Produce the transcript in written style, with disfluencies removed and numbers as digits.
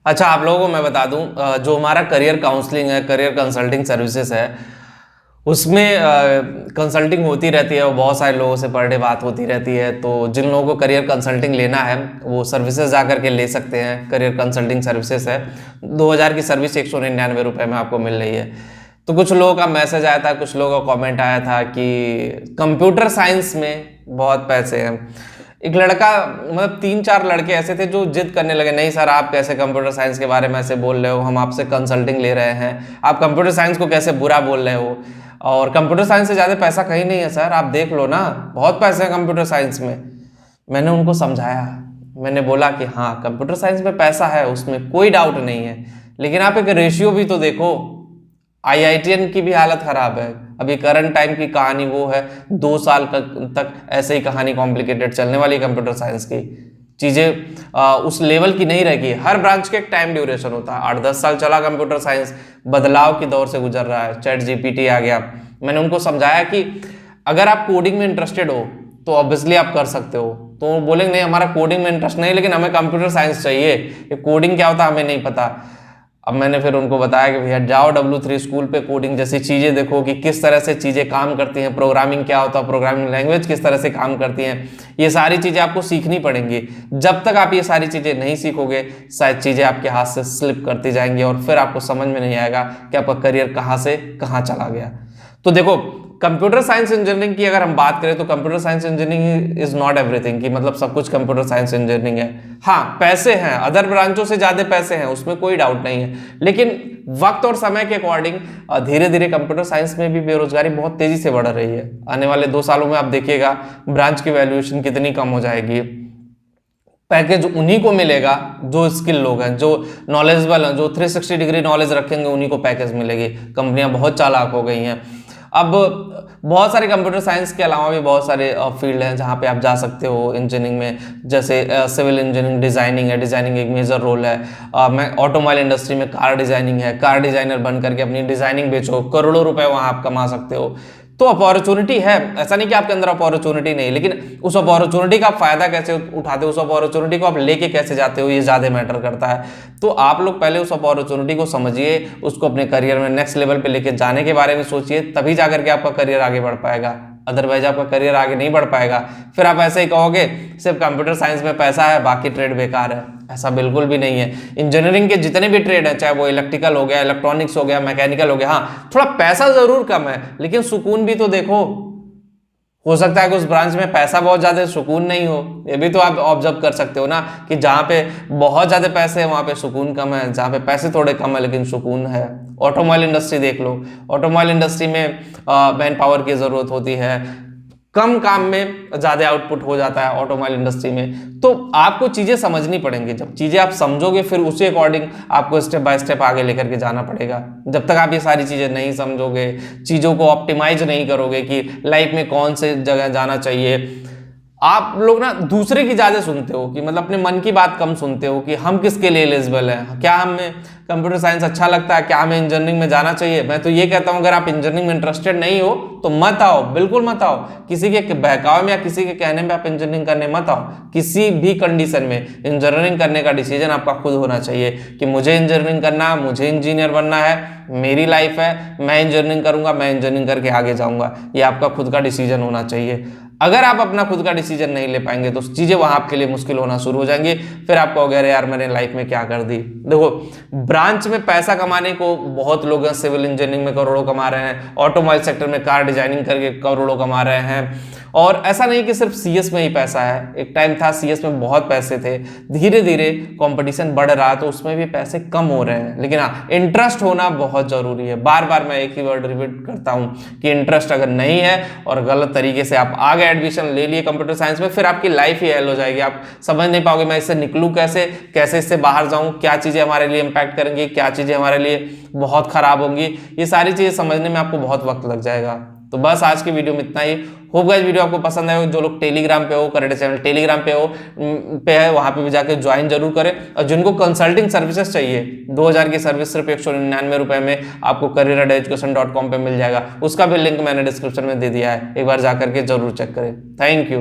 अच्छा, आप लोगों को मैं बता दूं, जो हमारा करियर काउंसलिंग है, करियर कंसल्टिंग सर्विसेज है, उसमें कंसल्टिंग होती रहती है और बहुत सारे लोगों से पर डे बात होती रहती है। तो जिन लोगों को करियर कंसल्टिंग लेना है वो सर्विसेज जा करके ले सकते हैं। करियर कंसल्टिंग सर्विसेज है, 2000 की सर्विस 199 रुपये में आपको मिल रही है। तो कुछ लोगों का मैसेज आया था, कुछ लोगों का कमेंट आया था कि कंप्यूटर साइंस में बहुत पैसे हैं। एक लड़का, मतलब 3-4 लड़के ऐसे थे जो जिद करने लगे, नहीं सर आप कैसे कंप्यूटर साइंस के बारे में ऐसे बोल रहे हो, हम आपसे कंसल्टिंग ले रहे हैं, आप कंप्यूटर साइंस को कैसे बुरा बोल रहे हो, और कंप्यूटर साइंस से ज़्यादा पैसा कहीं नहीं है सर, आप देख लो ना, बहुत पैसे हैं कंप्यूटर साइंस में। मैंने उनको समझाया, मैंने बोला कि हाँ कंप्यूटर साइंस में पैसा है, उसमें कोई डाउट नहीं है, लेकिन आप एक रेशियो भी तो देखो। IITian की भी हालत खराब है। अभी करंट टाइम की कहानी वो है, 2 साल तक ऐसे ही कहानी कॉम्प्लिकेटेड चलने वाली कंप्यूटर साइंस की चीज़ें उस लेवल की नहीं रहेगी। हर ब्रांच के एक टाइम ड्यूरेशन होता है। 8-10 साल चला कंप्यूटर साइंस, बदलाव की दौर से गुजर रहा है, चैट GPT आ गया। मैंने उनको समझाया कि अगर आप कोडिंग में इंटरेस्टेड हो तो ऑब्वियसली आप कर सकते हो। तो वो बोलेंगे नहीं हमारा कोडिंग में इंटरेस्ट नहीं, लेकिन हमें कंप्यूटर साइंस चाहिए, ये कोडिंग क्या होता है हमें नहीं पता। अब मैंने फिर उनको बताया कि भैया जाओ W3 स्कूल पे, कोडिंग जैसी चीज़ें देखो कि किस तरह से चीज़ें काम करती हैं, प्रोग्रामिंग क्या होता है, प्रोग्रामिंग लैंग्वेज किस तरह से काम करती हैं, ये सारी चीज़ें आपको सीखनी पड़ेंगी। जब तक आप ये सारी चीज़ें नहीं सीखोगे शायद चीज़ें आपके हाथ से स्लिप करती जाएंगी और फिर आपको समझ में नहीं आएगा कि आपका करियर कहाँ से कहाँ चला गया। तो देखो, कंप्यूटर साइंस इंजीनियरिंग की अगर हम बात करें तो computer science engineering is not everything, कि मतलब सब कुछ कंप्यूटर साइंस इंजीनियरिंग है। हाँ पैसे हैं, अदर ब्रांचों से ज्यादा पैसे हैं, उसमें कोई डाउट नहीं है, लेकिन वक्त और समय के अकॉर्डिंग धीरे धीरे कंप्यूटर साइंस में भी बेरोजगारी बहुत तेजी से बढ़ रही है। आने वाले 2 सालों में आप देखिएगा ब्रांच की वैल्यूएशन कितनी कम हो जाएगी। पैकेज उन्हीं को मिलेगा जो स्किल लोग हैं, जो नॉलेजेबल हैं, जो 360 डिग्री नॉलेज रखेंगे, उन्हीं को पैकेज मिलेगी। कंपनियां बहुत चालाक हो गई हैं। अब बहुत सारे कंप्यूटर साइंस के अलावा भी बहुत सारे फील्ड हैं जहाँ पे आप जा सकते हो इंजीनियरिंग में, जैसे सिविल इंजीनियरिंग, डिज़ाइनिंग है, डिज़ाइनिंग एक मेजर रोल है। मैं ऑटोमोबाइल इंडस्ट्री में कार डिज़ाइनिंग है, कार डिज़ाइनर बन करके अपनी डिज़ाइनिंग बेचो, करोड़ों रुपए वहाँ आप कमा सकते हो। तो अपॉर्चुनिटी है, ऐसा नहीं कि आपके अंदर अपॉर्चुनिटी नहीं, लेकिन उस अपॉर्चुनिटी का आप फायदा कैसे उठाते हो, उस अपॉर्चुनिटी को आप लेके कैसे जाते हो, ये ज़्यादा मैटर करता है। तो आप लोग पहले उस अपॉर्चुनिटी को समझिए, उसको अपने करियर में नेक्स्ट लेवल पे लेके जाने के बारे में सोचिए, तभी जाकर के आपका करियर आगे बढ़ पाएगा। अदरवाइज आपका करियर आगे नहीं बढ़ पाएगा। फिर आप ऐसे ही कहोगे सिर्फ कंप्यूटर साइंस में पैसा है, बाकी ट्रेड बेकार है। ऐसा बिल्कुल भी नहीं है। इंजीनियरिंग के जितने भी ट्रेड हैं, चाहे वो इलेक्ट्रिकल हो गया, इलेक्ट्रॉनिक्स हो गया, मैकेनिकल हो गया, हाँ थोड़ा पैसा जरूर कम है, लेकिन सुकून भी तो देखो। हो सकता है कि उस ब्रांच में पैसा बहुत ज्यादा, सुकून नहीं हो। ये भी तो आप ऑब्जर्व कर सकते हो ना कि जहाँ पे बहुत ज्यादा पैसे है वहाँ पे सुकून कम है, जहाँ पे पैसे थोड़े कम है लेकिन सुकून है। ऑटोमोबाइल इंडस्ट्री देख लो, ऑटोमोबाइल इंडस्ट्री में मैन पावर की जरूरत होती है, कम काम में ज्यादा आउटपुट हो जाता है ऑटोमोबाइल इंडस्ट्री में। तो आपको चीजें समझनी पड़ेंगी, जब चीजें आप समझोगे फिर उसी अकॉर्डिंग आपको स्टेप बाय स्टेप आगे लेकर के जाना पड़ेगा। जब तक आप ये सारी चीजें नहीं समझोगे, चीजों को ऑप्टिमाइज नहीं करोगे कि लाइफ में कौन से जगह जाना चाहिए। आप लोग ना दूसरे की ज्यादा सुनते हो, कि मतलब अपने मन की बात कम सुनते हो कि हम किसके लिए एलिजिबल हैं, क्या हमें कंप्यूटर साइंस अच्छा लगता है, क्या हमें इंजीनियरिंग में जाना चाहिए। मैं तो ये कहता हूं अगर आप इंजीनियरिंग में इंटरेस्टेड नहीं हो तो मत आओ, बिल्कुल मत आओ। किसी के बहकावे में या किसी के कहने में आप इंजीनियरिंग करने मत आओ। किसी भी कंडीशन में इंजीनियरिंग करने का डिसीजन आपका खुद होना चाहिए कि मुझे इंजीनियरिंग करना है, मुझे इंजीनियर बनना है, मेरी लाइफ है, मैं इंजीनियरिंग करूंगा, मैं इंजीनियरिंग करके आगे जाऊंगा। ये आपका खुद का डिसीजन होना चाहिए। अगर आप अपना खुद का डिसीजन नहीं ले पाएंगे तो चीजें वहां आपके लिए मुश्किल होना शुरू हो जाएंगी। फिर आप कहोगे अरे यार मैंने लाइफ में क्या कर दी। देखो, ब्रांच में पैसा कमाने को बहुत लोग हैं, सिविल इंजीनियरिंग में करोड़ों कमा रहे हैं, ऑटोमोबाइल सेक्टर में कार डिजाइनिंग करके करोड़ों कमा रहे हैं। और ऐसा नहीं कि सिर्फ CS में ही पैसा है, एक टाइम था CS में बहुत पैसे थे, धीरे धीरे कंपटीशन बढ़ रहा तो उसमें भी पैसे कम हो रहे हैं। लेकिन हाँ, इंटरेस्ट होना बहुत जरूरी है। बार बार मैं एक ही वर्ड रिपीट करता हूं कि इंटरेस्ट अगर नहीं है और गलत तरीके से आप आगे एडमिशन ले लिए कंप्यूटर साइंस में, फिर आपकी लाइफ ही हेल हो जाएगी। आप समझ नहीं पाओगे मैं इससे निकलूं कैसे, कैसे इससे बाहर जाऊं, क्या चीजें हमारे लिए इंपैक्ट करेंगी, क्या चीजें हमारे लिए बहुत खराब होंगी। ये सारी चीजें समझने में आपको बहुत वक्त लग जाएगा। तो बस आज की वीडियो में इतना ही। होप गाइस वीडियो आपको पसंद आए। जो लोग टेलीग्राम पे हो, करेंट चैनल टेलीग्राम पे है, वहां पे भी जाके ज्वाइन जरूर करें। और जिनको कंसल्टिंग सर्विसेज चाहिए, 2000 की सर्विस सिर्फ 199 रुपए में आपको career@education.com पे मिल जाएगा। उसका भी लिंक मैंने डिस्क्रिप्शन में दे दिया है, एक बार जाकर के जरूर चेक करें। Thank you.